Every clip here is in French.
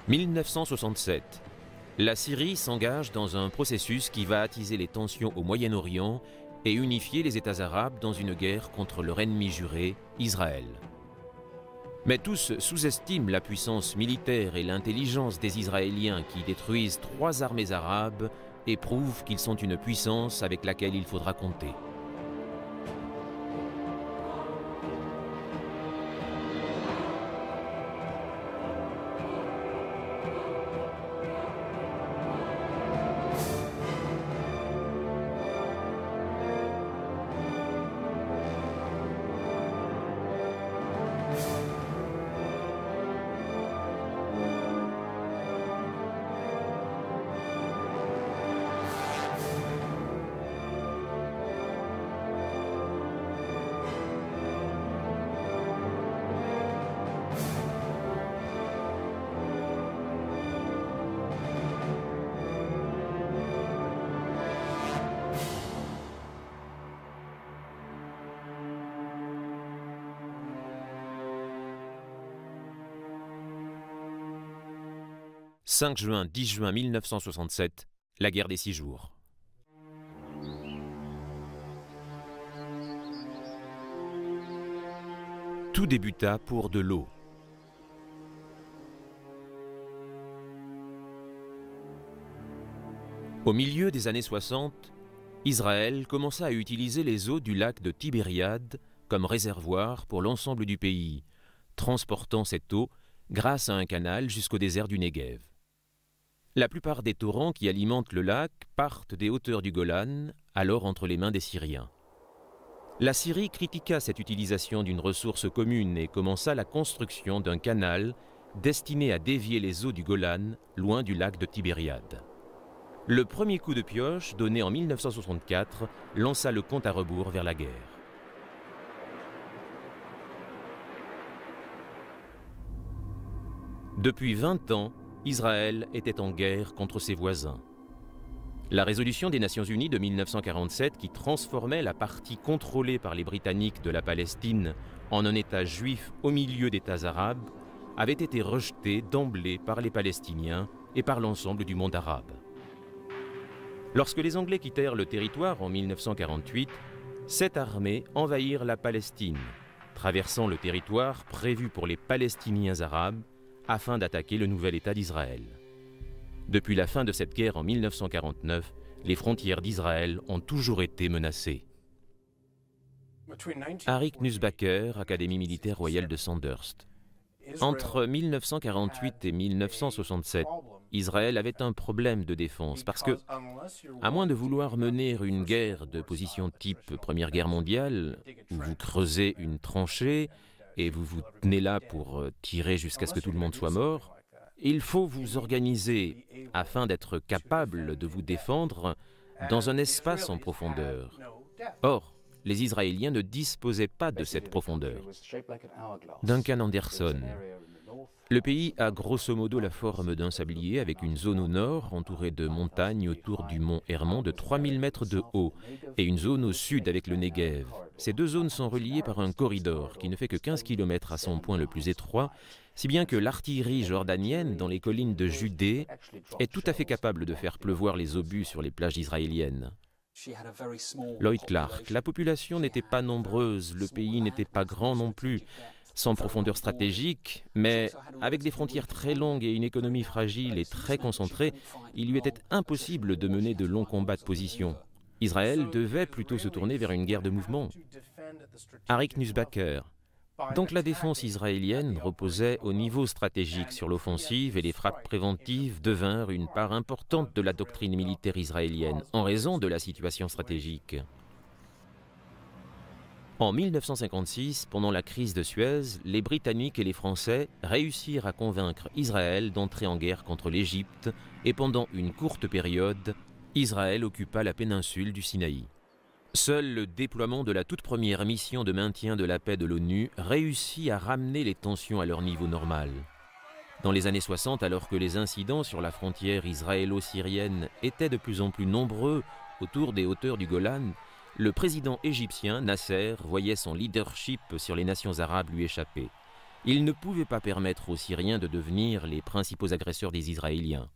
1967. La Syrie s'engage dans un processus qui va attiser les tensions au Moyen-Orient et unifier les États arabes dans une guerre contre leur ennemi juré, Israël. Mais tous sous-estiment la puissance militaire et l'intelligence des Israéliens qui détruisent 3 armées arabes et prouvent qu'ils sont une puissance avec laquelle il faudra compter. « 5 juin, 10 juin 1967, la guerre des 6 jours. Tout débuta pour de l'eau. Au milieu des années 60, Israël commença à utiliser les eaux du lac de Tibériade comme réservoir pour l'ensemble du pays, transportant cette eau grâce à un canal jusqu'au désert du Negev. La plupart des torrents qui alimentent le lac partent des hauteurs du Golan, alors entre les mains des Syriens. La Syrie critiqua cette utilisation d'une ressource commune et commença la construction d'un canal destiné à dévier les eaux du Golan loin du lac de Tibériade. Le premier coup de pioche, donné en 1964, lança le compte à rebours vers la guerre. Depuis 20 ans, Israël était en guerre contre ses voisins. La résolution des Nations Unies de 1947, qui transformait la partie contrôlée par les Britanniques de la Palestine en un État juif au milieu d'États arabes, avait été rejetée d'emblée par les Palestiniens et par l'ensemble du monde arabe. Lorsque les Anglais quittèrent le territoire en 1948, 7 armées envahirent la Palestine, traversant le territoire prévu pour les Palestiniens arabes, afin d'attaquer le nouvel État d'Israël. Depuis la fin de cette guerre en 1949, les frontières d'Israël ont toujours été menacées. Arik Nussbacher, Académie militaire royale de Sandhurst. Entre 1948 et 1967, Israël avait un problème de défense parce que, à moins de vouloir mener une guerre de position type Première Guerre mondiale, où vous creusez une tranchée et vous vous tenez là pour tirer jusqu'à ce que tout le monde soit mort, il faut vous organiser afin d'être capable de vous défendre dans un espace en profondeur. Or, les Israéliens ne disposaient pas de cette profondeur. Duncan Anderson. Le pays a grosso modo la forme d'un sablier avec une zone au nord entourée de montagnes autour du mont Hermon de 3000 mètres de haut et une zone au sud avec le Negev. Ces deux zones sont reliées par un corridor qui ne fait que 15 km à son point le plus étroit, si bien que l'artillerie jordanienne dans les collines de Judée est tout à fait capable de faire pleuvoir les obus sur les plages israéliennes. Lloyd Clark. La population n'était pas nombreuse, le pays n'était pas grand non plus, sans profondeur stratégique, mais avec des frontières très longues et une économie fragile et très concentrée, il lui était impossible de mener de longs combats de position. Israël devait plutôt se tourner vers une guerre de mouvement. Arik Nussbacher. Donc la défense israélienne reposait au niveau stratégique sur l'offensive et les frappes préventives devinrent une part importante de la doctrine militaire israélienne en raison de la situation stratégique. En 1956, pendant la crise de Suez, les Britanniques et les Français réussirent à convaincre Israël d'entrer en guerre contre l'Égypte et pendant une courte période, Israël occupa la péninsule du Sinaï. Seul le déploiement de la toute première mission de maintien de la paix de l'ONU réussit à ramener les tensions à leur niveau normal. Dans les années 60, alors que les incidents sur la frontière israélo-syrienne étaient de plus en plus nombreux autour des hauteurs du Golan, le président égyptien Nasser voyait son leadership sur les nations arabes lui échapper. Ils ne pouvaient pas permettre aux Syriens de devenir les principaux agresseurs des Israéliens.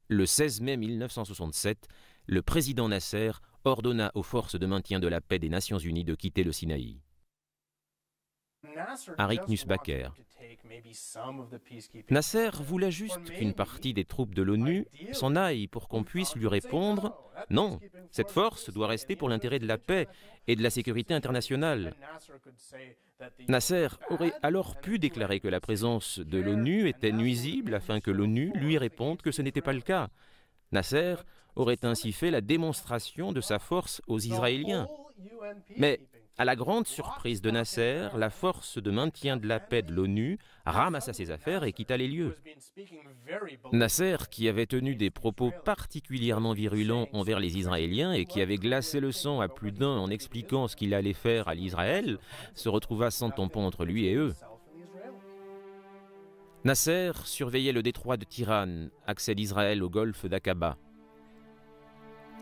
Le 16 mai 1967, le président Nasser ordonna aux forces de maintien de la paix des Nations Unies de quitter le Sinaï. Arik Nusbaker. Nasser voulait juste qu'une partie des troupes de l'ONU s'en aille pour qu'on puisse lui répondre « Non, cette force doit rester pour l'intérêt de la paix et de la sécurité internationale ». Nasser aurait alors pu déclarer que la présence de l'ONU était nuisible afin que l'ONU lui réponde que ce n'était pas le cas. Nasser aurait ainsi fait la démonstration de sa force aux Israéliens. Mais à la grande surprise de Nasser, la force de maintien de la paix de l'ONU ramassa ses affaires et quitta les lieux. Nasser, qui avait tenu des propos particulièrement virulents envers les Israéliens et qui avait glacé le sang à plus d'un en expliquant ce qu'il allait faire à l'Israël, se retrouva sans tampon entre lui et eux. Nasser surveillait le détroit de Tiran, accès d'Israël au golfe d'Aqaba.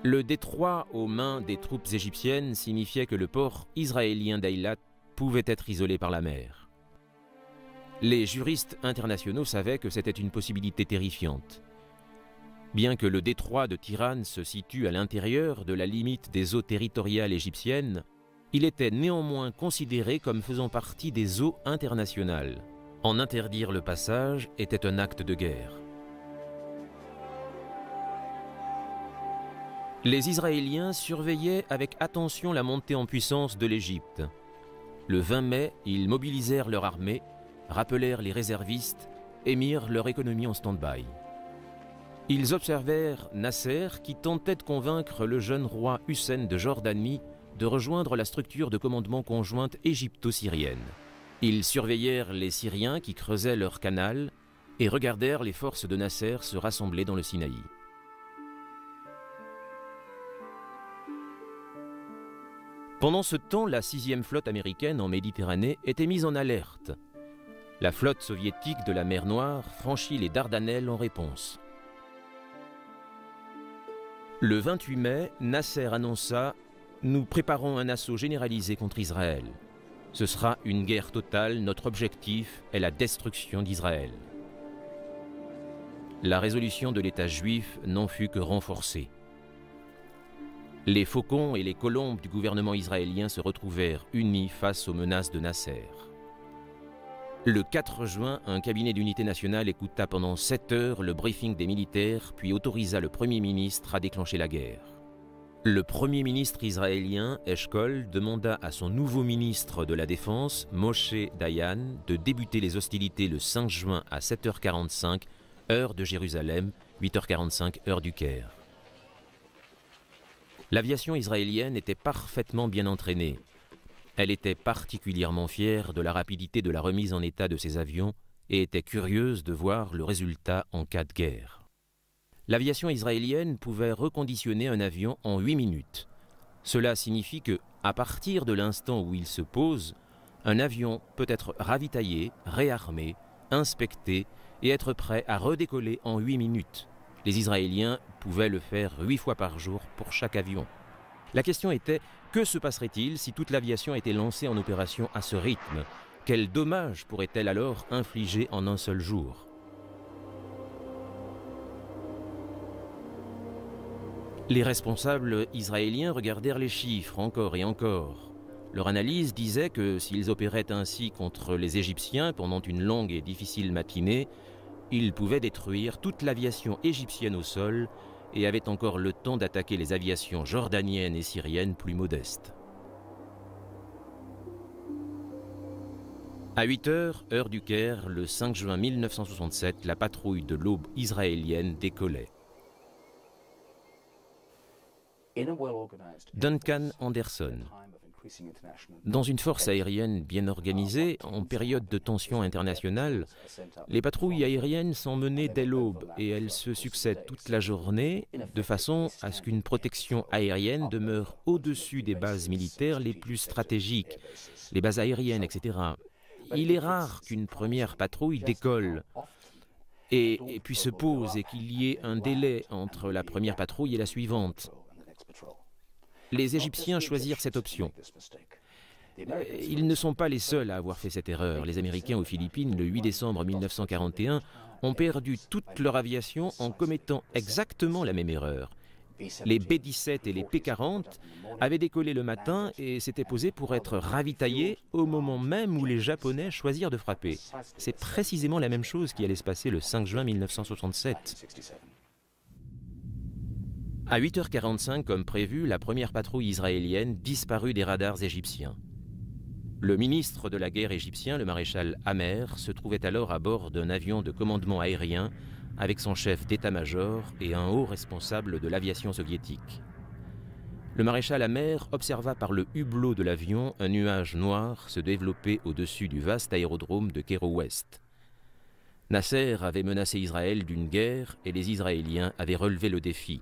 Le détroit aux mains des troupes égyptiennes signifiait que le port israélien d'Eilat pouvait être isolé par la mer. Les juristes internationaux savaient que c'était une possibilité terrifiante. Bien que le détroit de Tiran se situe à l'intérieur de la limite des eaux territoriales égyptiennes, il était néanmoins considéré comme faisant partie des eaux internationales. En interdire le passage était un acte de guerre. Les Israéliens surveillaient avec attention la montée en puissance de l'Égypte. Le 20 mai, ils mobilisèrent leur armée, rappelèrent les réservistes et mirent leur économie en stand-by. Ils observèrent Nasser qui tentait de convaincre le jeune roi Hussein de Jordanie de rejoindre la structure de commandement conjointe égypto-syrienne. Ils surveillèrent les Syriens qui creusaient leur canal et regardèrent les forces de Nasser se rassembler dans le Sinaï. Pendant ce temps, la 6e flotte américaine en Méditerranée était mise en alerte. La flotte soviétique de la mer Noire franchit les Dardanelles en réponse. Le 28 mai, Nasser annonça « Nous préparons un assaut généralisé contre Israël. Ce sera une guerre totale, notre objectif est la destruction d'Israël. » La résolution de l'État juif n'en fut que renforcée. Les faucons et les colombes du gouvernement israélien se retrouvèrent unis face aux menaces de Nasser. Le 4 juin, un cabinet d'unité nationale écouta pendant 7 heures le briefing des militaires, puis autorisa le Premier ministre à déclencher la guerre. Le Premier ministre israélien, Eshkol, demanda à son nouveau ministre de la Défense, Moshe Dayan, de débuter les hostilités le 5 juin à 7h45, heure de Jérusalem, 8h45, heure du Caire. L'aviation israélienne était parfaitement bien entraînée. Elle était particulièrement fière de la rapidité de la remise en état de ses avions et était curieuse de voir le résultat en cas de guerre. L'aviation israélienne pouvait reconditionner un avion en 8 minutes. Cela signifie que, à partir de l'instant où il se pose, un avion peut être ravitaillé, réarmé, inspecté et être prêt à redécoller en 8 minutes. Les Israéliens pouvaient le faire 8 fois par jour pour chaque avion. La question était, que se passerait-il si toute l'aviation était lancée en opération à ce rythme? Quels dommages pourrait-elle alors infliger en un seul jour? Les responsables israéliens regardèrent les chiffres encore et encore. Leur analyse disait que s'ils opéraient ainsi contre les Égyptiens pendant une longue et difficile matinée, ils pouvaient détruire toute l'aviation égyptienne au sol et avaient encore le temps d'attaquer les aviations jordaniennes et syriennes plus modestes. À 8 heures, heure du Caire, le 5 juin 1967, la patrouille de l'aube israélienne décollait. Duncan Anderson. Dans une force aérienne bien organisée, en période de tension internationale, les patrouilles aériennes sont menées dès l'aube et elles se succèdent toute la journée de façon à ce qu'une protection aérienne demeure au-dessus des bases militaires les plus stratégiques, les bases aériennes, etc. Il est rare qu'une première patrouille décolle et puis se pose et qu'il y ait un délai entre la première patrouille et la suivante. Les Égyptiens choisirent cette option. Ils ne sont pas les seuls à avoir fait cette erreur. Les Américains aux Philippines, le 8 décembre 1941, ont perdu toute leur aviation en commettant exactement la même erreur. Les B-17 et les P-40 avaient décollé le matin et s'étaient posés pour être ravitaillés au moment même où les Japonais choisirent de frapper. C'est précisément la même chose qui allait se passer le 5 juin 1967. À 8h45, comme prévu, la première patrouille israélienne disparut des radars égyptiens. Le ministre de la guerre égyptien, le maréchal Amer, se trouvait alors à bord d'un avion de commandement aérien avec son chef d'état-major et un haut responsable de l'aviation soviétique. Le maréchal Amer observa par le hublot de l'avion un nuage noir se développer au-dessus du vaste aérodrome de Cairo-Ouest. Nasser avait menacé Israël d'une guerre et les Israéliens avaient relevé le défi.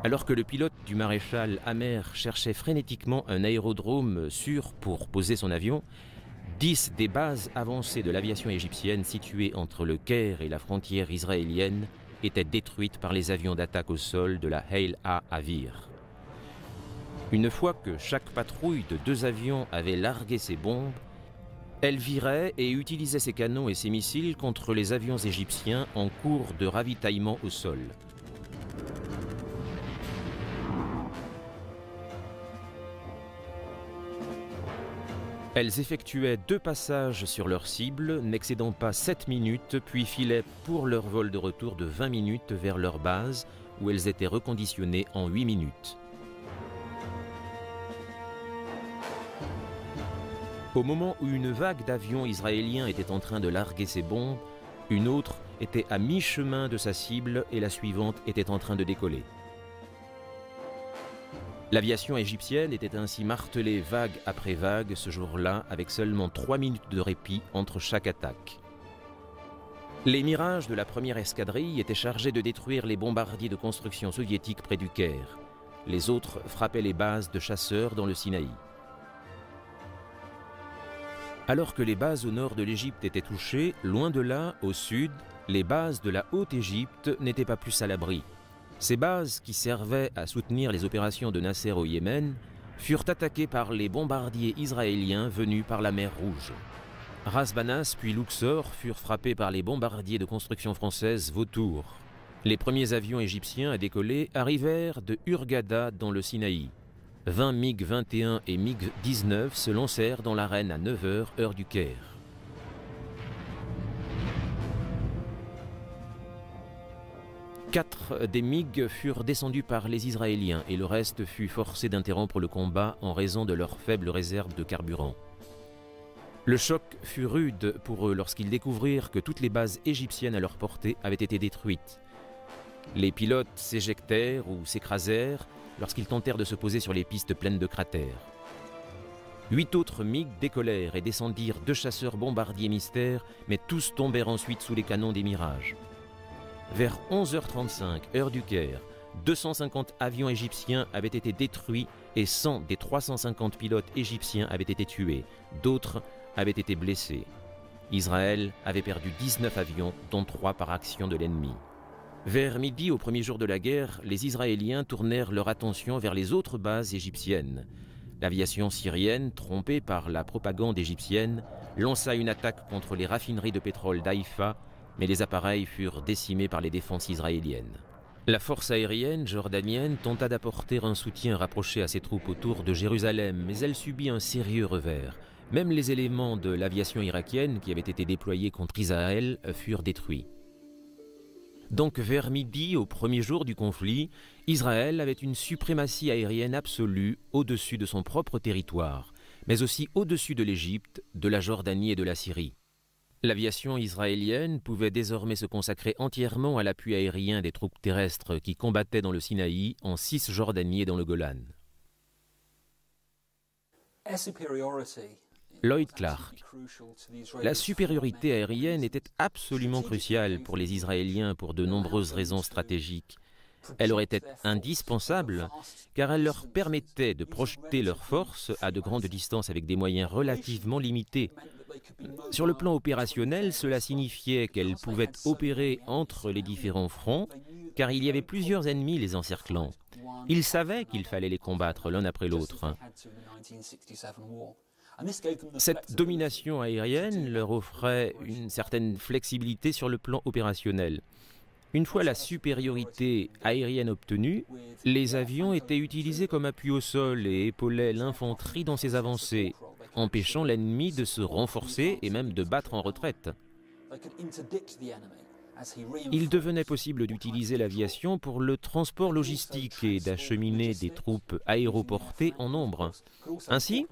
Alors que le pilote du maréchal Amer cherchait frénétiquement un aérodrome sûr pour poser son avion, 10 des bases avancées de l'aviation égyptienne situées entre le Caire et la frontière israélienne étaient détruites par les avions d'attaque au sol de la Heil HaAvir. Une fois que chaque patrouille de 2 avions avait largué ses bombes, elle virait et utilisait ses canons et ses missiles contre les avions égyptiens en cours de ravitaillement au sol. Elles effectuaient 2 passages sur leur cible, n'excédant pas 7 minutes, puis filaient pour leur vol de retour de 20 minutes vers leur base, où elles étaient reconditionnées en 8 minutes. Au moment où une vague d'avions israéliens était en train de larguer ses bombes, une autre était à mi-chemin de sa cible et la suivante était en train de décoller. L'aviation égyptienne était ainsi martelée vague après vague ce jour-là, avec seulement 3 minutes de répit entre chaque attaque. Les Mirages de la première escadrille étaient chargés de détruire les bombardiers de construction soviétiques près du Caire. Les autres frappaient les bases de chasseurs dans le Sinaï. Alors que les bases au nord de l'Égypte étaient touchées, loin de là, au sud, les bases de la Haute-Égypte n'étaient pas plus à l'abri. Ces bases, qui servaient à soutenir les opérations de Nasser au Yémen, furent attaquées par les bombardiers israéliens venus par la mer Rouge. Ras Banas puis Luxor furent frappés par les bombardiers de construction française Vautour. Les premiers avions égyptiens à décoller arrivèrent de Hurghada dans le Sinaï. 20 MiG-21 et MiG-19 se lancèrent dans l'arène à 9h, heure du Caire. Quatre des MiG furent descendus par les Israéliens et le reste fut forcé d'interrompre le combat en raison de leur faible réserve de carburant. Le choc fut rude pour eux lorsqu'ils découvrirent que toutes les bases égyptiennes à leur portée avaient été détruites. Les pilotes s'éjectèrent ou s'écrasèrent lorsqu'ils tentèrent de se poser sur les pistes pleines de cratères. 8 autres MiG décollèrent et descendirent 2 chasseurs bombardiers mystères, mais tous tombèrent ensuite sous les canons des Mirages. Vers 11h35, heure du Caire, 250 avions égyptiens avaient été détruits et 100 des 350 pilotes égyptiens avaient été tués. D'autres avaient été blessés. Israël avait perdu 19 avions, dont 3 par action de l'ennemi. Vers midi, au premier jour de la guerre, les Israéliens tournèrent leur attention vers les autres bases égyptiennes. L'aviation syrienne, trompée par la propagande égyptienne, lança une attaque contre les raffineries de pétrole d'Haïfa, mais les appareils furent décimés par les défenses israéliennes. La force aérienne jordanienne tenta d'apporter un soutien rapproché à ses troupes autour de Jérusalem, mais elle subit un sérieux revers. Même les éléments de l'aviation irakienne qui avaient été déployés contre Israël furent détruits. Donc vers midi, au premier jour du conflit, Israël avait une suprématie aérienne absolue au-dessus de son propre territoire, mais aussi au-dessus de l'Égypte, de la Jordanie et de la Syrie. L'aviation israélienne pouvait désormais se consacrer entièrement à l'appui aérien des troupes terrestres qui combattaient dans le Sinaï, en Cisjordanie et dans le Golan. Lloyd Clark. La supériorité aérienne était absolument cruciale pour les Israéliens pour de nombreuses raisons stratégiques. Elle aurait été indispensable car elle leur permettait de projeter leurs forces à de grandes distances avec des moyens relativement limités. Sur le plan opérationnel, cela signifiait qu'elles pouvaient opérer entre les différents fronts car il y avait plusieurs ennemis les encerclant. Ils savaient qu'il fallait les combattre l'un après l'autre. Cette domination aérienne leur offrait une certaine flexibilité sur le plan opérationnel. Une fois la supériorité aérienne obtenue, les avions étaient utilisés comme appui au sol et épaulaient l'infanterie dans ses avancées, empêchant l'ennemi de se renforcer et même de battre en retraite. Il devenait possible d'utiliser l'aviation pour le transport logistique et d'acheminer des troupes aéroportées en nombre. Ainsi,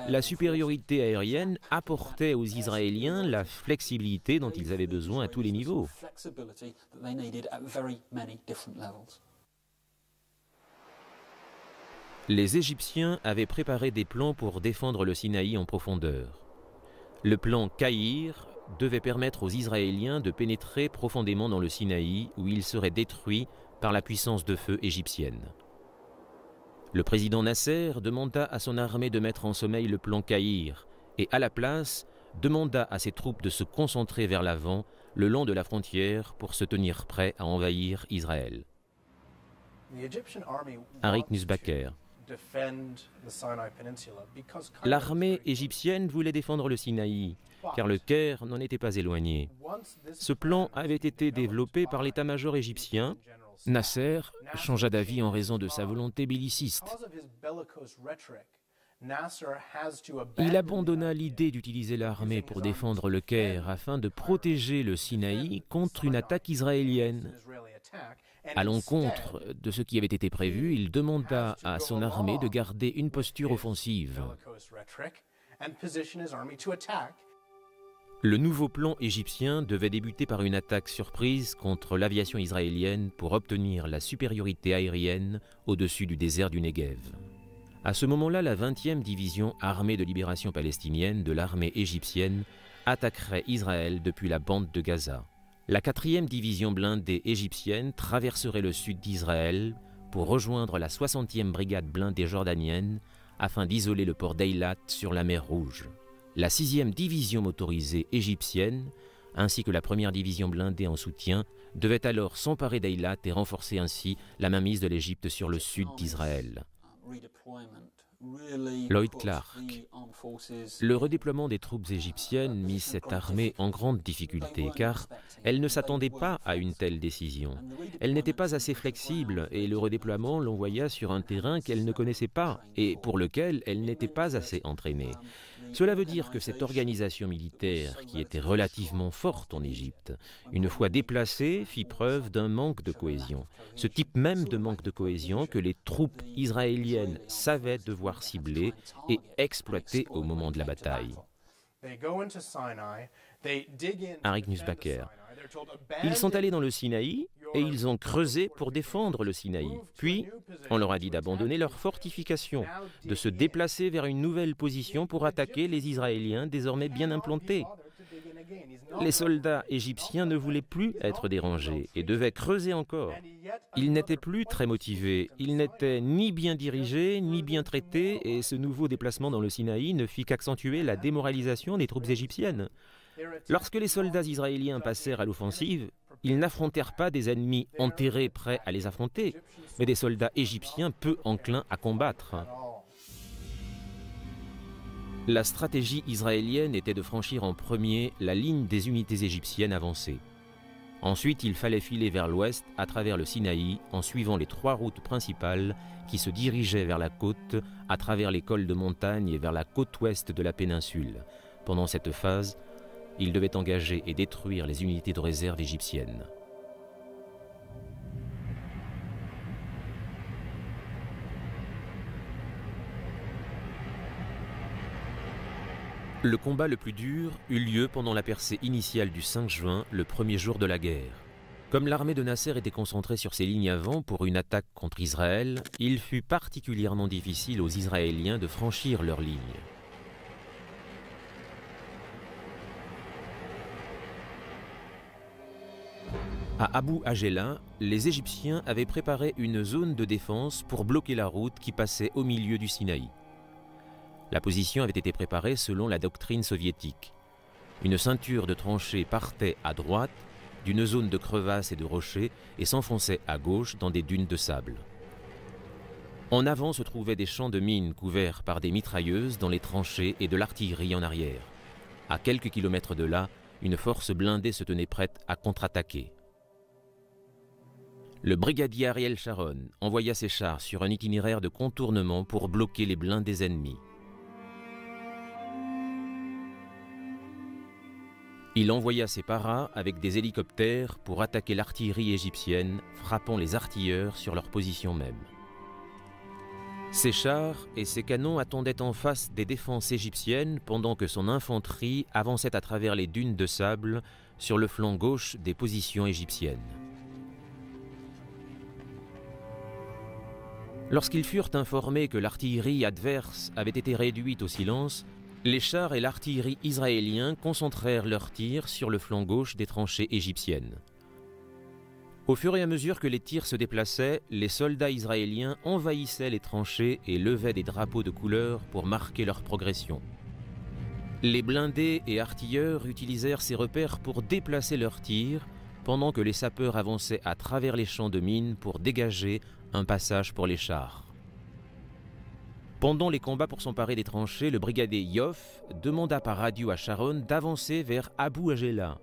la supériorité aérienne apportait aux Israéliens la flexibilité dont ils avaient besoin à tous les niveaux. Les Égyptiens avaient préparé des plans pour défendre le Sinaï en profondeur. Le plan Caïr devait permettre aux Israéliens de pénétrer profondément dans le Sinaï où ils seraient détruits par la puissance de feu égyptienne. Le président Nasser demanda à son armée de mettre en sommeil le plan Caïr et à la place demanda à ses troupes de se concentrer vers l'avant le long de la frontière pour se tenir prêts à envahir Israël. Arik Nusbaker. L'armée égyptienne voulait défendre le Sinaï, car le Caire n'en était pas éloigné. Ce plan avait été développé par l'état-major égyptien. Nasser changea d'avis en raison de sa volonté belliciste. Il abandonna l'idée d'utiliser l'armée pour défendre le Caire afin de protéger le Sinaï contre une attaque israélienne. À l'encontre de ce qui avait été prévu, il demanda à son armée de garder une posture offensive. Le nouveau plan égyptien devait débuter par une attaque surprise contre l'aviation israélienne pour obtenir la supériorité aérienne au-dessus du désert du Negev. À ce moment-là, la 20e division armée de libération palestinienne de l'armée égyptienne attaquerait Israël depuis la bande de Gaza. La 4e division blindée égyptienne traverserait le sud d'Israël pour rejoindre la 60e brigade blindée jordanienne afin d'isoler le port d'Eilat sur la mer Rouge. La 6e division motorisée égyptienne, ainsi que la 1re division blindée en soutien, devait alors s'emparer d'Eilat et renforcer ainsi la mainmise de l'Égypte sur le sud d'Israël. Lloyd Clark. Le redéploiement des troupes égyptiennes mit cette armée en grande difficulté car elle ne s'attendait pas à une telle décision. Elle n'était pas assez flexible et le redéploiement l'envoya sur un terrain qu'elle ne connaissait pas et pour lequel elle n'était pas assez entraînée. Cela veut dire que cette organisation militaire, qui était relativement forte en Égypte, une fois déplacée, fit preuve d'un manque de cohésion. Ce type même de manque de cohésion que les troupes israéliennes savaient devoir cibler et exploiter au moment de la bataille. Arik Nusbaker. Ils sont allés dans le Sinaï et ils ont creusé pour défendre le Sinaï. Puis, on leur a dit d'abandonner leurs fortifications, de se déplacer vers une nouvelle position pour attaquer les Israéliens désormais bien implantés. Les soldats égyptiens ne voulaient plus être dérangés et devaient creuser encore. Ils n'étaient plus très motivés, ils n'étaient ni bien dirigés, ni bien traités et ce nouveau déplacement dans le Sinaï ne fit qu'accentuer la démoralisation des troupes égyptiennes. Lorsque les soldats israéliens passèrent à l'offensive, ils n'affrontèrent pas des ennemis enterrés prêts à les affronter, mais des soldats égyptiens peu enclins à combattre. La stratégie israélienne était de franchir en premier la ligne des unités égyptiennes avancées. Ensuite, il fallait filer vers l'ouest à travers le Sinaï en suivant les 3 routes principales qui se dirigeaient vers la côte, à travers les cols de montagne et vers la côte ouest de la péninsule. Pendant cette phase, il devait engager et détruire les unités de réserve égyptiennes. Le combat le plus dur eut lieu pendant la percée initiale du 5 juin, le premier jour de la guerre. Comme l'armée de Nasser était concentrée sur ses lignes avant pour une attaque contre Israël, il fut particulièrement difficile aux Israéliens de franchir leurs lignes. À Abu Ajela, les Égyptiens avaient préparé une zone de défense pour bloquer la route qui passait au milieu du Sinaï. La position avait été préparée selon la doctrine soviétique. Une ceinture de tranchées partait à droite d'une zone de crevasses et de rochers et s'enfonçait à gauche dans des dunes de sable. En avant se trouvaient des champs de mines couverts par des mitrailleuses dans les tranchées et de l'artillerie en arrière. À quelques kilomètres de là, une force blindée se tenait prête à contre-attaquer. Le brigadier Ariel Sharon envoya ses chars sur un itinéraire de contournement pour bloquer les blindés ennemis. Il envoya ses paras avec des hélicoptères pour attaquer l'artillerie égyptienne, frappant les artilleurs sur leur position même. Ses chars et ses canons attendaient en face des défenses égyptiennes pendant que son infanterie avançait à travers les dunes de sable sur le flanc gauche des positions égyptiennes. Lorsqu'ils furent informés que l'artillerie adverse avait été réduite au silence, les chars et l'artillerie israéliens concentrèrent leurs tirs sur le flanc gauche des tranchées égyptiennes. Au fur et à mesure que les tirs se déplaçaient, les soldats israéliens envahissaient les tranchées et levaient des drapeaux de couleur pour marquer leur progression. Les blindés et artilleurs utilisèrent ces repères pour déplacer leurs tirs, pendant que les sapeurs avançaient à travers les champs de mines pour dégager un passage pour les chars. Pendant les combats pour s'emparer des tranchées, le brigadier Yoff demanda par radio à Sharon d'avancer vers Abu Ajela.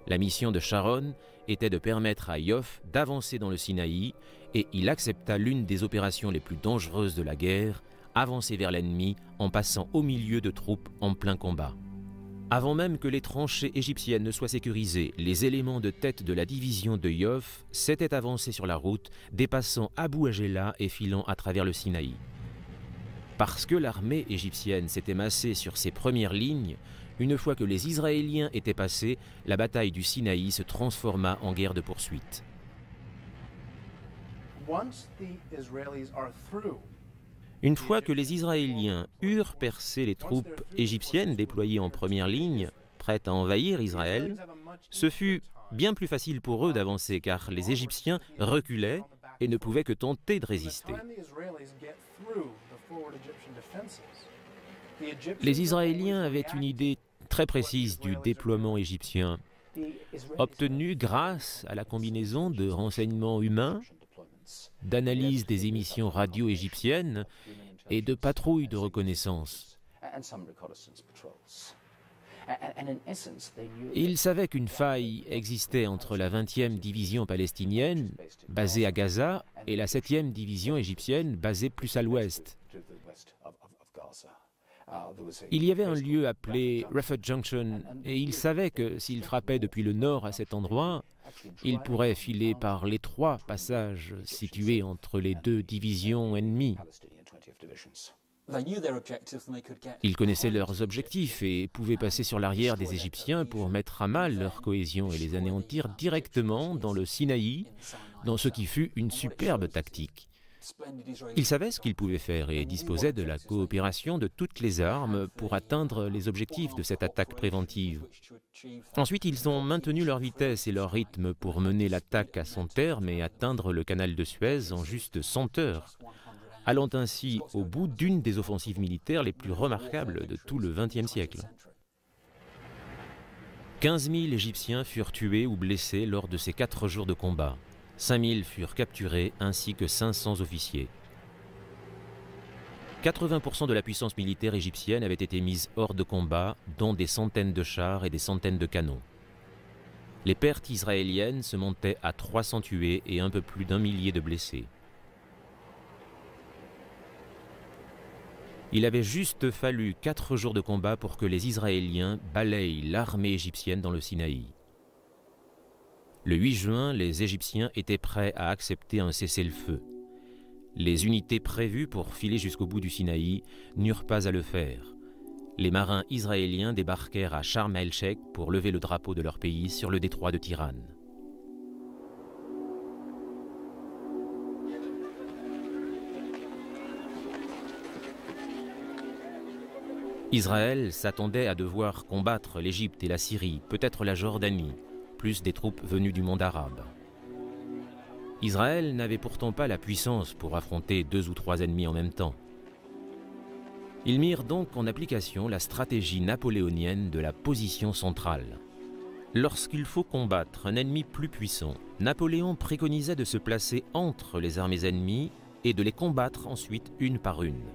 La mission de Sharon était de permettre à Yoff d'avancer dans le Sinaï et il accepta l'une des opérations les plus dangereuses de la guerre, avancer vers l'ennemi en passant au milieu de troupes en plein combat. Avant même que les tranchées égyptiennes ne soient sécurisées, les éléments de tête de la division de Yoff s'étaient avancés sur la route, dépassant Abu Ajela et filant à travers le Sinaï. Parce que l'armée égyptienne s'était massée sur ses premières lignes, une fois que les Israéliens étaient passés, la bataille du Sinaï se transforma en guerre de poursuite. Une fois que les Israéliens eurent percé les troupes égyptiennes déployées en première ligne, prêtes à envahir Israël, ce fut bien plus facile pour eux d'avancer car les Égyptiens reculaient et ne pouvaient que tenter de résister. Les Israéliens avaient une idée très précise du déploiement égyptien, obtenue grâce à la combinaison de renseignements humains, d'analyse des émissions radio égyptiennes et de patrouilles de reconnaissance. Ils savaient qu'une faille existait entre la 20e division palestinienne, basée à Gaza, et la 7e division égyptienne, basée plus à l'ouest. Il y avait un lieu appelé Rafah Junction, et ils savaient que s'ils frappaient depuis le nord à cet endroit, ils pourraient filer par l'étroit passage situé entre les deux divisions ennemies. Ils connaissaient leurs objectifs et pouvaient passer sur l'arrière des Égyptiens pour mettre à mal leur cohésion et les anéantir directement dans le Sinaï, dans ce qui fut une superbe tactique. Ils savaient ce qu'ils pouvaient faire et disposaient de la coopération de toutes les armes pour atteindre les objectifs de cette attaque préventive. Ensuite, ils ont maintenu leur vitesse et leur rythme pour mener l'attaque à son terme et atteindre le canal de Suez en juste 100 heures, allant ainsi au bout d'une des offensives militaires les plus remarquables de tout le XXe siècle. 15 000 Égyptiens furent tués ou blessés lors de ces 4 jours de combat. 5 000 furent capturés ainsi que 500 officiers. 80% de la puissance militaire égyptienne avait été mise hors de combat, dont des centaines de chars et des centaines de canons. Les pertes israéliennes se montaient à 300 tués et un peu plus d'1 millier de blessés. Il avait juste fallu 4 jours de combat pour que les Israéliens balayent l'armée égyptienne dans le Sinaï. Le 8 juin, les Égyptiens étaient prêts à accepter un cessez-le-feu. Les unités prévues pour filer jusqu'au bout du Sinaï n'eurent pas à le faire. Les marins israéliens débarquèrent à Sharm el-Sheikh pour lever le drapeau de leur pays sur le détroit de Tiran. Israël s'attendait à devoir combattre l'Égypte et la Syrie, peut-être la Jordanie, plus des troupes venues du monde arabe. Israël n'avait pourtant pas la puissance pour affronter 2 ou 3 ennemis en même temps. Ils mirent donc en application la stratégie napoléonienne de la position centrale. Lorsqu'il faut combattre un ennemi plus puissant, Napoléon préconisait de se placer entre les armées ennemies et de les combattre ensuite une par une.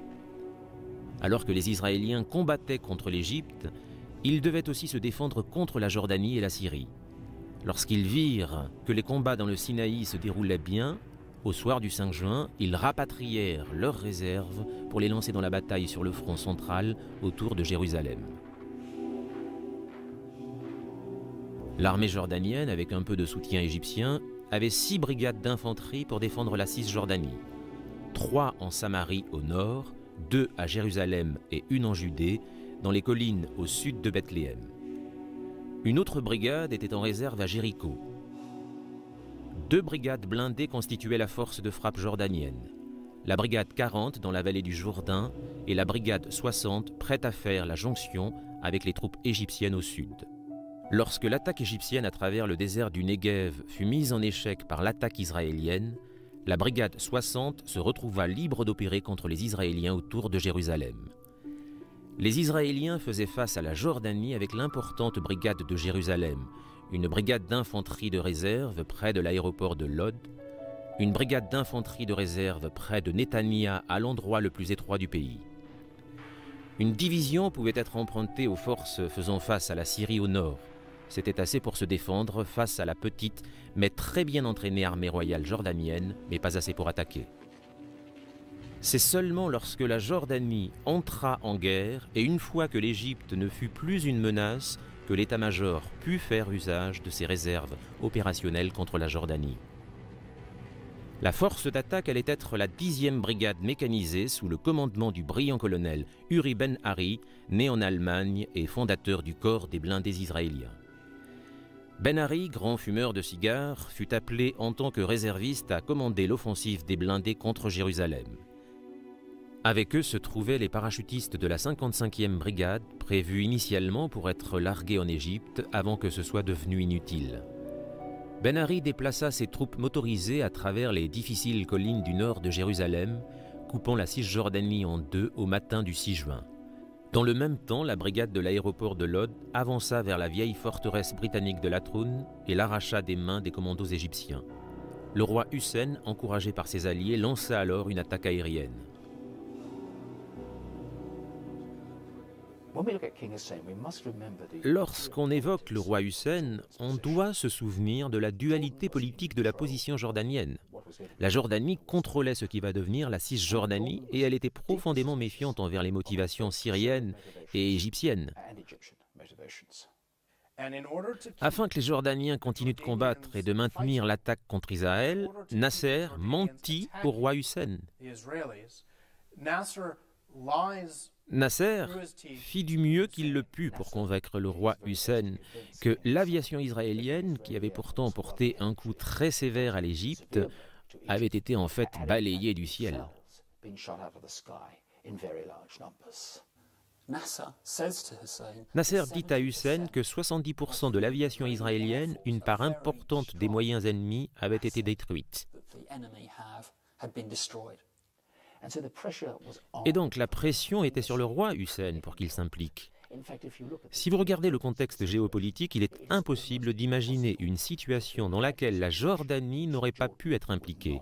Alors que les Israéliens combattaient contre l'Égypte, ils devaient aussi se défendre contre la Jordanie et la Syrie. Lorsqu'ils virent que les combats dans le Sinaï se déroulaient bien, au soir du 5 juin, ils rapatrièrent leurs réserves pour les lancer dans la bataille sur le front central autour de Jérusalem. L'armée jordanienne, avec un peu de soutien égyptien, avait 6 brigades d'infanterie pour défendre la Cisjordanie. 3 en Samarie au nord, 2 à Jérusalem et 1 en Judée, dans les collines au sud de Bethléem. Une autre brigade était en réserve à Jéricho. 2 brigades blindées constituaient la force de frappe jordanienne. La brigade 40 dans la vallée du Jourdain et la brigade 60 prête à faire la jonction avec les troupes égyptiennes au sud. Lorsque l'attaque égyptienne à travers le désert du Negev fut mise en échec par l'attaque israélienne, la brigade 60 se retrouva libre d'opérer contre les Israéliens autour de Jérusalem. Les Israéliens faisaient face à la Jordanie avec l'importante brigade de Jérusalem, une brigade d'infanterie de réserve près de l'aéroport de Lod, une brigade d'infanterie de réserve près de Netanya à l'endroit le plus étroit du pays. Une division pouvait être empruntée aux forces faisant face à la Syrie au nord. C'était assez pour se défendre face à la petite mais très bien entraînée armée royale jordanienne, mais pas assez pour attaquer. C'est seulement lorsque la Jordanie entra en guerre et une fois que l'Égypte ne fut plus une menace que l'état-major put faire usage de ses réserves opérationnelles contre la Jordanie. La force d'attaque allait être la 10e brigade mécanisée sous le commandement du brillant colonel Uri Ben Ari, né en Allemagne et fondateur du corps des blindés israéliens. Ben Ari, grand fumeur de cigares, fut appelé en tant que réserviste à commander l'offensive des blindés contre Jérusalem. Avec eux se trouvaient les parachutistes de la 55e brigade, prévus initialement pour être largués en Égypte avant que ce soit devenu inutile. Ben Ari déplaça ses troupes motorisées à travers les difficiles collines du nord de Jérusalem, coupant la Cisjordanie en 2 au matin du 6 juin. Dans le même temps, la brigade de l'aéroport de Lod avança vers la vieille forteresse britannique de Latroun et l'arracha des mains des commandos égyptiens. Le roi Hussein, encouragé par ses alliés, lança alors une attaque aérienne. Lorsqu'on évoque le roi Hussein, on doit se souvenir de la dualité politique de la position jordanienne. La Jordanie contrôlait ce qui va devenir la Cisjordanie et elle était profondément méfiante envers les motivations syriennes et égyptiennes. Afin que les Jordaniens continuent de combattre et de maintenir l'attaque contre Israël, Nasser mentit au roi Hussein. Nasser fit du mieux qu'il le put pour convaincre le roi Hussein que l'aviation israélienne, qui avait pourtant porté un coup très sévère à l'Égypte, avait été en fait balayée du ciel. Nasser dit à Hussein que 70% de l'aviation israélienne, une part importante des moyens ennemis, avait été détruite. Et donc la pression était sur le roi Hussein pour qu'il s'implique. Si vous regardez le contexte géopolitique, il est impossible d'imaginer une situation dans laquelle la Jordanie n'aurait pas pu être impliquée.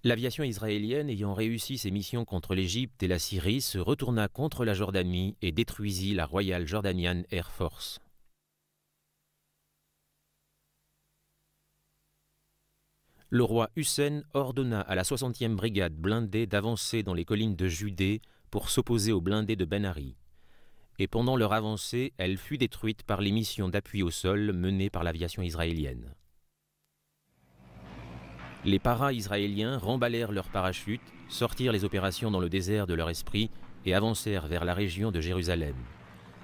L'aviation israélienne ayant réussi ses missions contre l'Égypte et la Syrie se retourna contre la Jordanie et détruisit la Royal Jordanian Air Force. Le roi Hussein ordonna à la 60e brigade blindée d'avancer dans les collines de Judée pour s'opposer aux blindés de Ben Ari. Et pendant leur avancée, elle fut détruite par les missions d'appui au sol menées par l'aviation israélienne. Les para-israéliens remballèrent leurs parachutes, sortirent les opérations dans le désert de leur esprit et avancèrent vers la région de Jérusalem.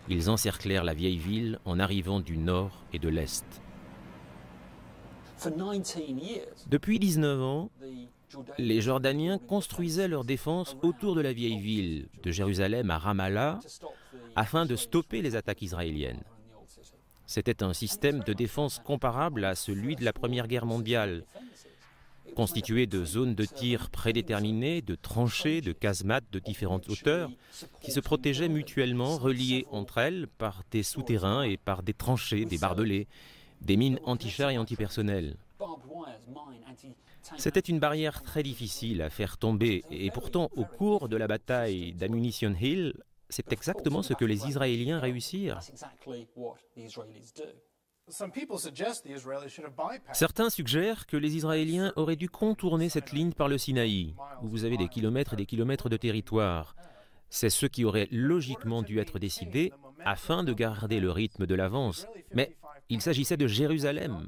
Ils encerclèrent la vieille ville en arrivant du nord et de l'est. Depuis 19 ans, les Jordaniens construisaient leur défense autour de la vieille ville, de Jérusalem à Ramallah, afin de stopper les attaques israéliennes. C'était un système de défense comparable à celui de la Première Guerre mondiale, constitué de zones de tir prédéterminées, de tranchées, de casemates de différentes hauteurs, qui se protégeaient mutuellement, reliées entre elles par des souterrains et par des tranchées, des barbelés, des mines anti-chars et antipersonnel. C'était une barrière très difficile à faire tomber, et pourtant, au cours de la bataille d'Ammunition Hill, c'est exactement ce que les Israéliens réussirent. Certains suggèrent que les Israéliens auraient dû contourner cette ligne par le Sinaï, où vous avez des kilomètres et des kilomètres de territoire. C'est ce qui aurait logiquement dû être décidé afin de garder le rythme de l'avance. Mais il s'agissait de Jérusalem.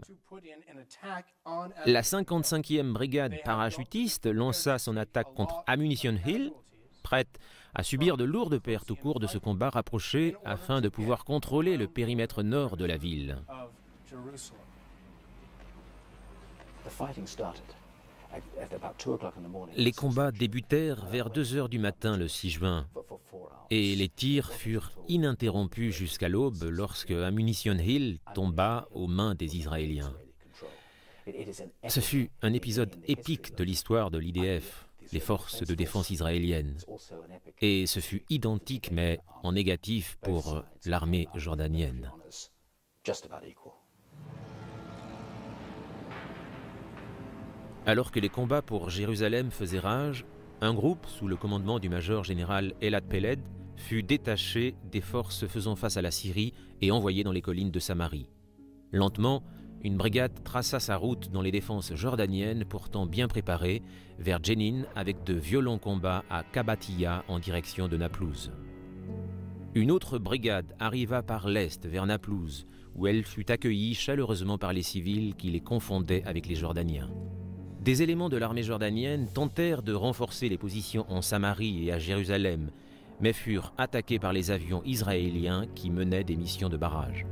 La 55e brigade parachutiste lança son attaque contre Ammunition Hill, prête à subir de lourdes pertes au cours de ce combat rapproché afin de pouvoir contrôler le périmètre nord de la ville. Les combats débutèrent vers 2 heures du matin le 6 juin et les tirs furent ininterrompus jusqu'à l'aube lorsque Ammunition Hill tomba aux mains des Israéliens. Ce fut un épisode épique de l'histoire de l'IDF, les forces de défense israéliennes. Et ce fut identique, mais en négatif, pour l'armée jordanienne. Alors que les combats pour Jérusalem faisaient rage, un groupe, sous le commandement du major général Elad Peled, fut détaché des forces faisant face à la Syrie et envoyé dans les collines de Samarie. Lentement, une brigade traça sa route dans les défenses jordaniennes, pourtant bien préparées, vers Jenin, avec de violents combats à Kabatia en direction de Naplouse. Une autre brigade arriva par l'est vers Naplouse, où elle fut accueillie chaleureusement par les civils qui les confondaient avec les Jordaniens. Des éléments de l'armée jordanienne tentèrent de renforcer les positions en Samarie et à Jérusalem, mais furent attaqués par les avions israéliens qui menaient des missions de barrage.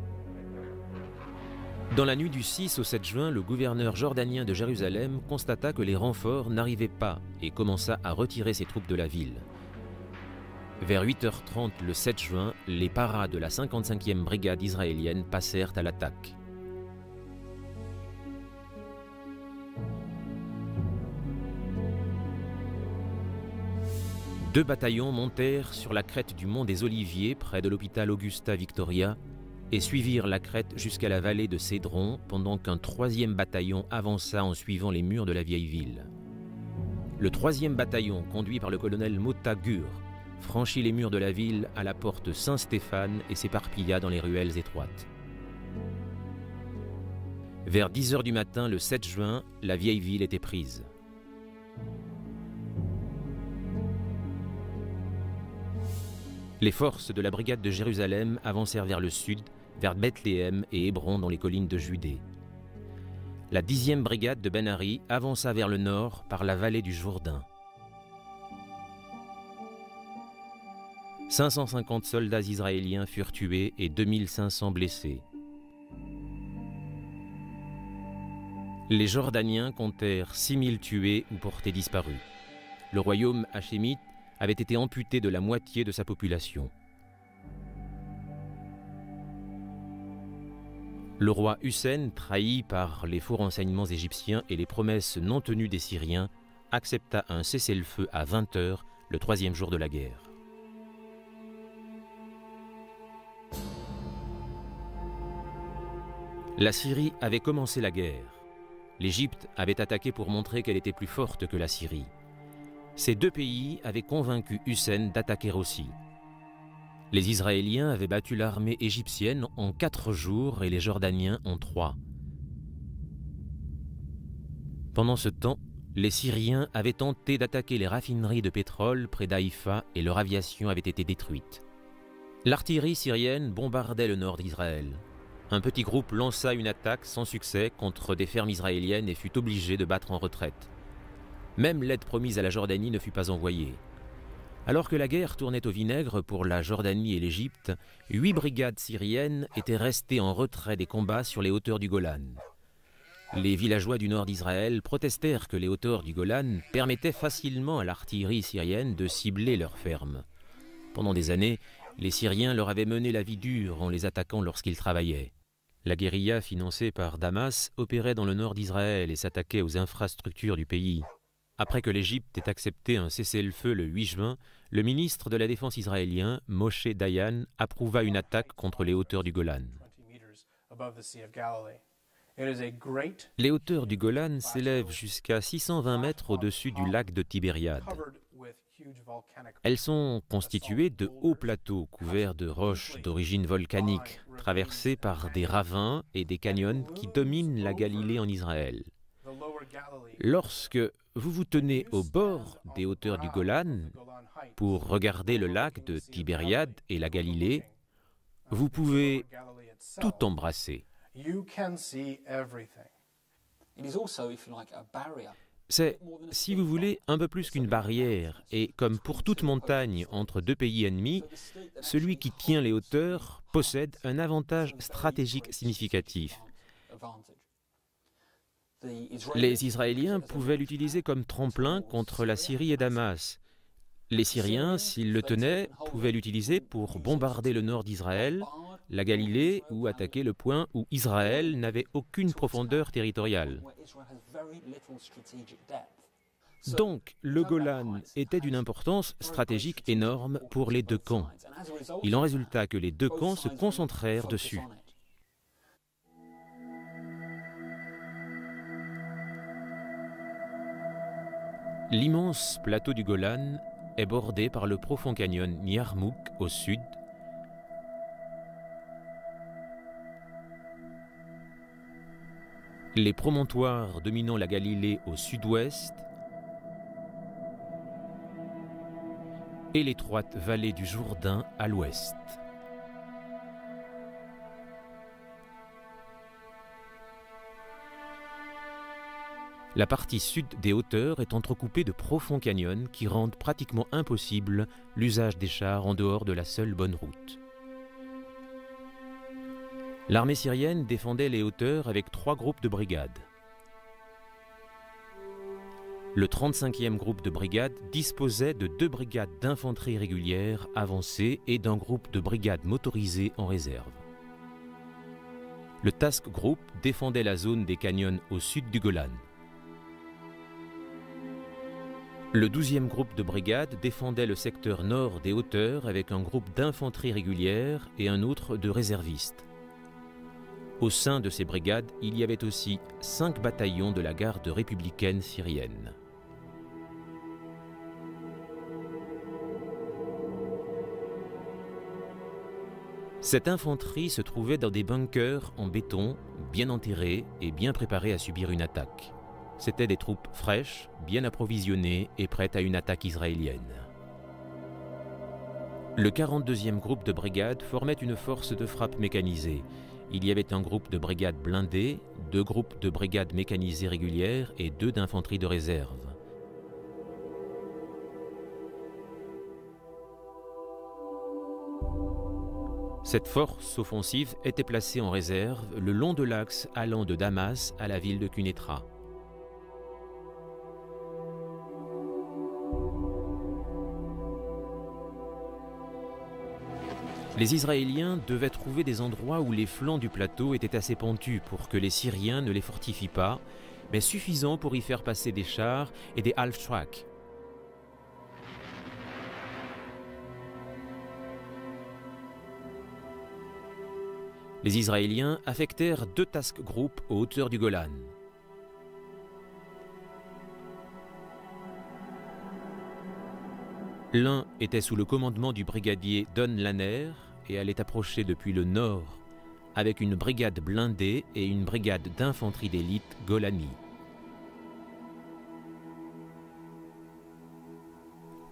Dans la nuit du 6 au 7 juin, le gouverneur jordanien de Jérusalem constata que les renforts n'arrivaient pas et commença à retirer ses troupes de la ville. Vers 8h30 le 7 juin, les paras de la 55e brigade israélienne passèrent à l'attaque. Deux bataillons montèrent sur la crête du mont des Oliviers, près de l'hôpital Augusta Victoria, et suivirent la crête jusqu'à la vallée de Cédron, pendant qu'un 3e bataillon avança en suivant les murs de la vieille ville. Le 3e bataillon, conduit par le colonel Mota Gur, franchit les murs de la ville à la porte Saint-Stéphane et s'éparpilla dans les ruelles étroites. Vers 10 heures du matin, le 7 juin, la vieille ville était prise. Les forces de la brigade de Jérusalem avancèrent vers le sud, vers Bethléem et Hébron dans les collines de Judée. La 10e brigade de Ben Ari avança vers le nord par la vallée du Jourdain. 550 soldats israéliens furent tués et 2500 blessés. Les Jordaniens comptèrent 6000 tués ou portés disparus. Le royaume hachémite avait été amputé de la moitié de sa population. Le roi Hussein, trahi par les faux renseignements égyptiens et les promesses non tenues des Syriens, accepta un cessez-le-feu à 20 heures, le 3e jour de la guerre. La Syrie avait commencé la guerre. L'Égypte avait attaqué pour montrer qu'elle était plus forte que la Syrie. Ces deux pays avaient convaincu Hussein d'attaquer aussi. Les Israéliens avaient battu l'armée égyptienne en 4 jours et les Jordaniens en 3. Pendant ce temps, les Syriens avaient tenté d'attaquer les raffineries de pétrole près d'Haïfa et leur aviation avait été détruite. L'artillerie syrienne bombardait le nord d'Israël. Un petit groupe lança une attaque sans succès contre des fermes israéliennes et fut obligé de battre en retraite. Même l'aide promise à la Jordanie ne fut pas envoyée. Alors que la guerre tournait au vinaigre pour la Jordanie et l'Égypte, 8 brigades syriennes étaient restées en retrait des combats sur les hauteurs du Golan. Les villageois du nord d'Israël protestèrent que les hauteurs du Golan permettaient facilement à l'artillerie syrienne de cibler leurs fermes. Pendant des années, Les Syriens leur avaient mené la vie dure en les attaquant lorsqu'ils travaillaient. La guérilla financée par Damas opérait dans le nord d'Israël et s'attaquait aux infrastructures du pays. Après que l'Égypte ait accepté un cessez-le-feu le 8 juin, le ministre de la Défense israélien, Moshe Dayan, approuva une attaque contre les hauteurs du Golan. Les hauteurs du Golan s'élèvent jusqu'à 620 mètres au-dessus du lac de Tibériade. Elles sont constituées de hauts plateaux couverts de roches d'origine volcanique, traversés par des ravins et des canyons qui dominent la Galilée en Israël. Lorsque vous vous tenez au bord des hauteurs du Golan pour regarder le lac de Tibériade et la Galilée, vous pouvez tout embrasser. C'est, si vous voulez, un peu plus qu'une barrière, et comme pour toute montagne entre deux pays ennemis, celui qui tient les hauteurs possède un avantage stratégique significatif. Les Israéliens pouvaient l'utiliser comme tremplin contre la Syrie et Damas. Les Syriens, s'ils le tenaient, pouvaient l'utiliser pour bombarder le nord d'Israël, la Galilée ou attaquer le point où Israël n'avait aucune profondeur territoriale. Donc, le Golan était d'une importance stratégique énorme pour les deux camps. Il en résulta que les deux camps se concentrèrent dessus. L'immense plateau du Golan est bordé par le profond canyon Yarmouk au sud, les promontoires dominant la Galilée au sud-ouest et l'étroite vallée du Jourdain à l'ouest. La partie sud des hauteurs est entrecoupée de profonds canyons qui rendent pratiquement impossible l'usage des chars en dehors de la seule bonne route. L'armée syrienne défendait les hauteurs avec 3 groupes de brigades. Le 35e groupe de brigade disposait de 2 brigades d'infanterie régulière avancées et d'un groupe de brigades motorisées en réserve. Le Task Group défendait la zone des canyons au sud du Golan. Le 12e groupe de brigade défendait le secteur nord des hauteurs avec un groupe d'infanterie régulière et un autre de réservistes. Au sein de ces brigades, il y avait aussi 5 bataillons de la garde républicaine syrienne. Cette infanterie se trouvait dans des bunkers en béton, bien enterrés et bien préparés à subir une attaque. C'étaient des troupes fraîches, bien approvisionnées et prêtes à une attaque israélienne. Le 42e groupe de brigade formait une force de frappe mécanisée. Il y avait un groupe de brigades blindées, 2 groupes de brigades mécanisées régulières et 2 d'infanterie de réserve. Cette force offensive était placée en réserve le long de l'axe allant de Damas à la ville de Quneitra. Les Israéliens devaient trouver des endroits où les flancs du plateau étaient assez pentus pour que les Syriens ne les fortifient pas, mais suffisants pour y faire passer des chars et des half-tracks. Les Israéliens affectèrent 2 task groups aux hauteurs du Golan. L'un était sous le commandement du brigadier Don Lanner et allait approcher depuis le nord avec une brigade blindée et une brigade d'infanterie d'élite Golani.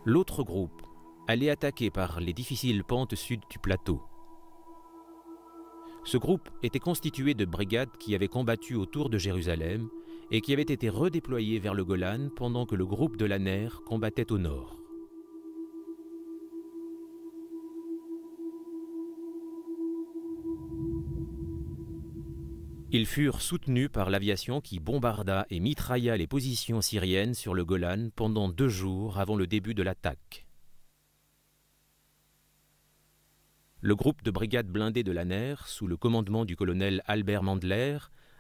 L'autre groupe allait attaquer par les difficiles pentes sud du plateau. Ce groupe était constitué de brigades qui avaient combattu autour de Jérusalem et qui avaient été redéployées vers le Golan pendant que le groupe de Lanner combattait au nord. Ils furent soutenus par l'aviation qui bombarda et mitrailla les positions syriennes sur le Golan pendant 2 jours avant le début de l'attaque. Le groupe de brigades blindées de Lanner, sous le commandement du colonel Albert Mandler,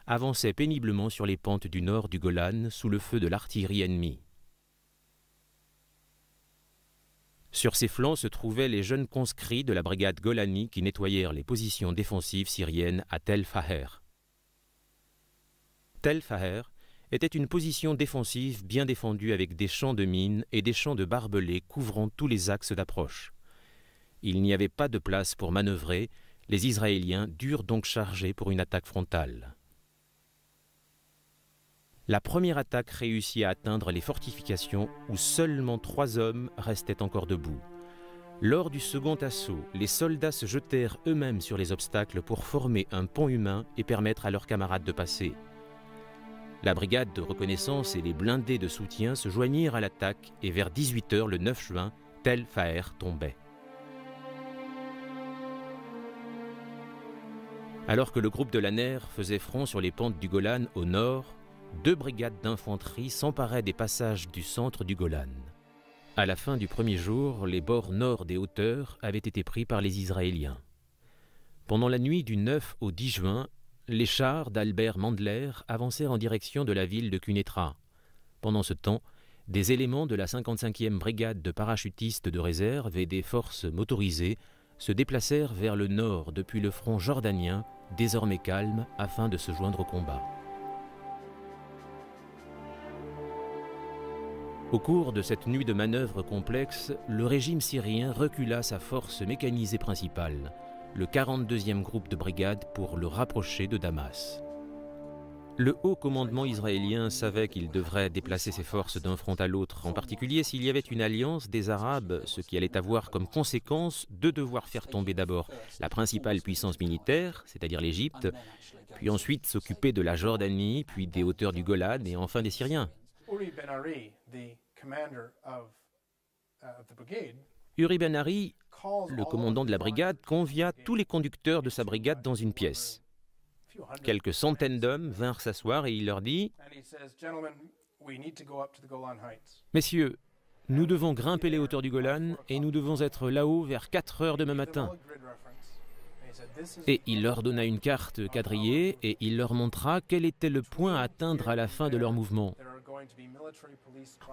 avançait péniblement sur les pentes du nord du Golan sous le feu de l'artillerie ennemie. Sur ses flancs se trouvaient les jeunes conscrits de la brigade Golani qui nettoyèrent les positions défensives syriennes à Tel Faher. Tel Faher était une position défensive bien défendue avec des champs de mines et des champs de barbelés couvrant tous les axes d'approche. Il n'y avait pas de place pour manœuvrer, les Israéliens durent donc charger pour une attaque frontale. La première attaque réussit à atteindre les fortifications où seulement 3 hommes restaient encore debout. Lors du second assaut, les soldats se jetèrent eux-mêmes sur les obstacles pour former un pont humain et permettre à leurs camarades de passer. La brigade de reconnaissance et les blindés de soutien se joignirent à l'attaque et vers 18 h le 9 juin, Tel Faher tombait. Alors que le groupe de Lanner faisait front sur les pentes du Golan au nord, 2 brigades d'infanterie s'emparaient des passages du centre du Golan. À la fin du premier jour, les bords nord des hauteurs avaient été pris par les Israéliens. Pendant la nuit du 9 au 10 juin, les chars d'Albert Mandler avancèrent en direction de la ville de Quneitra. Pendant ce temps, des éléments de la 55e brigade de parachutistes de réserve et des forces motorisées se déplacèrent vers le nord depuis le front jordanien, désormais calme, afin de se joindre au combat. Au cours de cette nuit de manœuvres complexes, le régime syrien recula sa force mécanisée principale, le 42e groupe de brigade, pour le rapprocher de Damas. Le haut commandement israélien savait qu'il devrait déplacer ses forces d'un front à l'autre, en particulier s'il y avait une alliance des Arabes, ce qui allait avoir comme conséquence de devoir faire tomber d'abord la principale puissance militaire, c'est-à-dire l'Égypte, puis ensuite s'occuper de la Jordanie, puis des hauteurs du Golan et enfin des Syriens. Uri Ben Ari, le commandant de la brigade, convia tous les conducteurs de sa brigade dans une pièce. Quelques centaines d'hommes vinrent s'asseoir et il leur dit « Messieurs, nous devons grimper les hauteurs du Golan et nous devons être là-haut vers 4 h demain matin. » Et il leur donna une carte quadrillée et il leur montra quel était le point à atteindre à la fin de leur mouvement.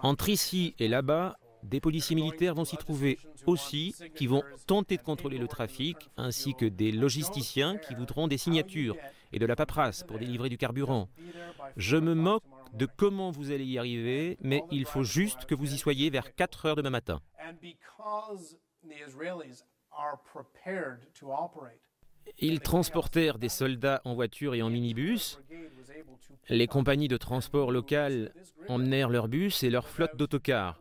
Entre ici et là-bas, des policiers militaires vont s'y trouver aussi, qui vont tenter de contrôler le trafic, ainsi que des logisticiens qui voudront des signatures et de la paperasse pour délivrer du carburant. Je me moque de comment vous allez y arriver, mais il faut juste que vous y soyez vers 4 h demain matin. Ils transportèrent des soldats en voiture et en minibus. Les compagnies de transport locales emmenèrent leurs bus et leurs flottes d'autocars,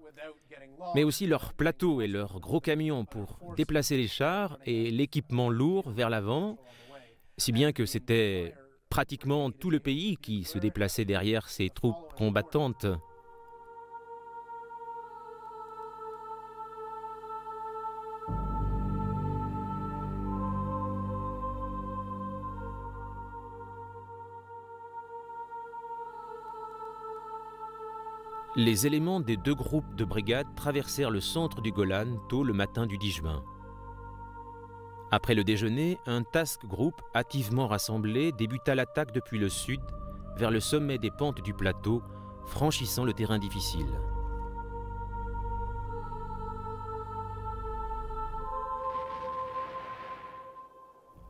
mais aussi leurs plateaux et leurs gros camions pour déplacer les chars et l'équipement lourd vers l'avant, si bien que c'était pratiquement tout le pays qui se déplaçait derrière ces troupes combattantes. Les éléments des 2 groupes de brigades traversèrent le centre du Golan tôt le matin du 10 juin. Après le déjeuner, un task group hâtivement rassemblé débuta l'attaque depuis le sud, vers le sommet des pentes du plateau, franchissant le terrain difficile.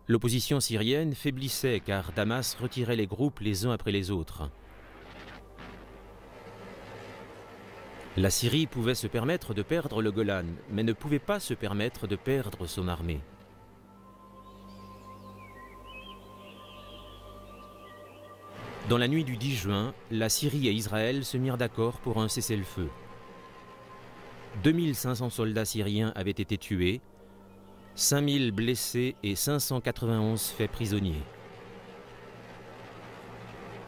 L'opposition syrienne faiblissait car Damas retirait les groupes les uns après les autres. La Syrie pouvait se permettre de perdre le Golan, mais ne pouvait pas se permettre de perdre son armée. Dans la nuit du 10 juin, la Syrie et Israël se mirent d'accord pour un cessez-le-feu. 2500 soldats syriens avaient été tués, 5000 blessés et 591 faits prisonniers.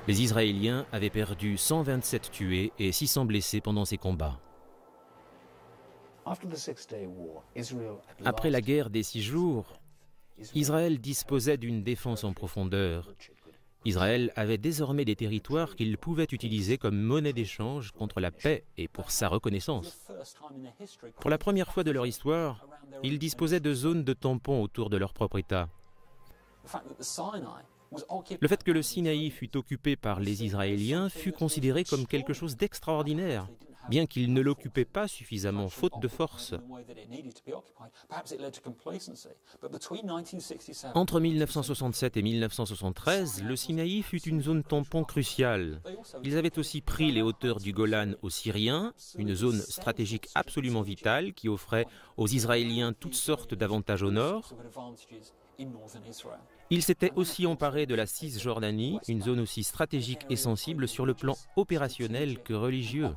Les Israéliens avaient perdu 127 tués et 600 blessés pendant ces combats. Après la guerre des 6 jours, Israël disposait d'une défense en profondeur. Israël avait désormais des territoires qu'il pouvait utiliser comme monnaie d'échange contre la paix et pour sa reconnaissance. Pour la première fois de leur histoire, ils disposaient de zones de tampons autour de leur propre État. Le fait que le Sinaï fût occupé par les Israéliens fut considéré comme quelque chose d'extraordinaire, bien qu'ils ne l'occupaient pas suffisamment, faute de force. Entre 1967 et 1973, le Sinaï fut une zone tampon cruciale. Ils avaient aussi pris les hauteurs du Golan aux Syriens, une zone stratégique absolument vitale qui offrait aux Israéliens toutes sortes d'avantages au nord. Ils s'étaient aussi emparés de la Cisjordanie, une zone aussi stratégique et sensible sur le plan opérationnel que religieux.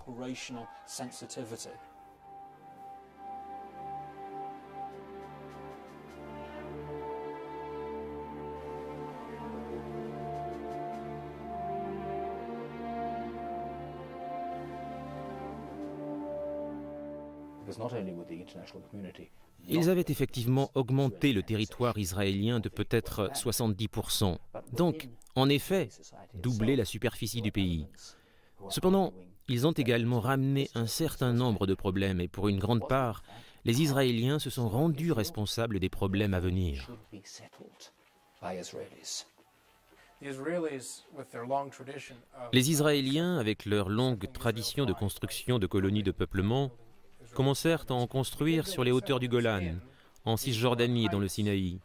Ils avaient effectivement augmenté le territoire israélien de peut-être 70%. Donc, en effet, doublé la superficie du pays. Cependant, ils ont également ramené un certain nombre de problèmes et pour une grande part, les Israéliens se sont rendus responsables des problèmes à venir. Les Israéliens, avec leur longue tradition de construction de colonies de peuplement, commencèrent à en construire sur les hauteurs du Golan, en Cisjordanie et dans le Sinaï.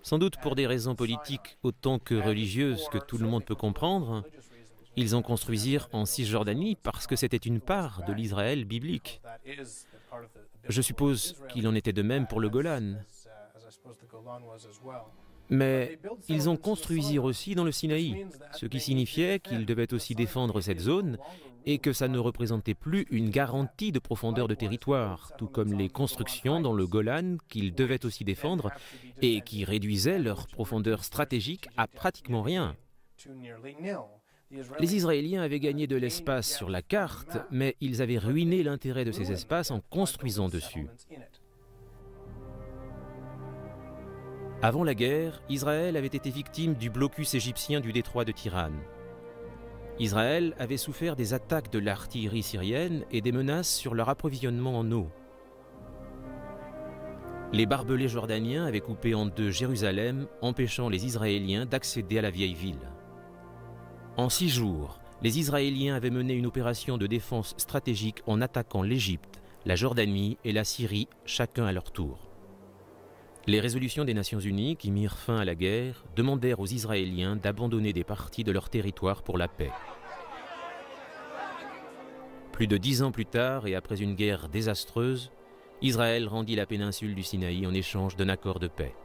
Sans doute pour des raisons politiques autant que religieuses que tout le monde peut comprendre, ils en construisirent en Cisjordanie parce que c'était une part de l'Israël biblique. Je suppose qu'il en était de même pour le Golan. Mais ils en construisirent aussi dans le Sinaï, ce qui signifiait qu'ils devaient aussi défendre cette zone et que ça ne représentait plus une garantie de profondeur de territoire, tout comme les constructions dans le Golan qu'ils devaient aussi défendre et qui réduisaient leur profondeur stratégique à pratiquement rien. Les Israéliens avaient gagné de l'espace sur la carte, mais ils avaient ruiné l'intérêt de ces espaces en construisant dessus. Avant la guerre, Israël avait été victime du blocus égyptien du détroit de Tiran. Israël avait souffert des attaques de l'artillerie syrienne et des menaces sur leur approvisionnement en eau. Les barbelés jordaniens avaient coupé en deux Jérusalem, empêchant les Israéliens d'accéder à la vieille ville. En 6 jours, les Israéliens avaient mené une opération de défense stratégique en attaquant l'Égypte, la Jordanie et la Syrie, chacun à leur tour. Les résolutions des Nations Unies, qui mirent fin à la guerre, demandèrent aux Israéliens d'abandonner des parties de leur territoire pour la paix. Plus de 10 ans plus tard, et après une guerre désastreuse, Israël rendit la péninsule du Sinaï en échange d'un accord de paix.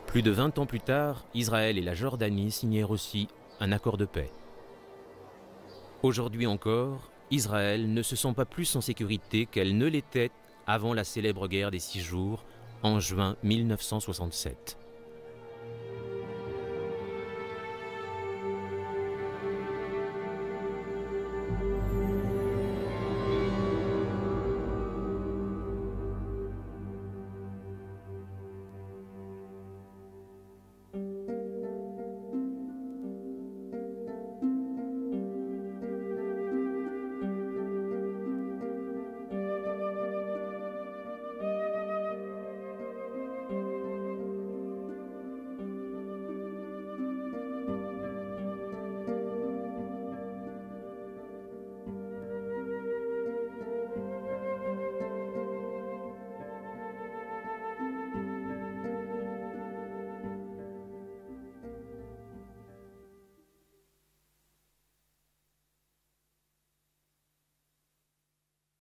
Plus de 20 ans plus tard, Israël et la Jordanie signèrent aussi un accord de paix. Aujourd'hui encore, Israël ne se sent pas plus en sécurité qu'elle ne l'était avant la célèbre guerre des 6 jours, en juin 1967.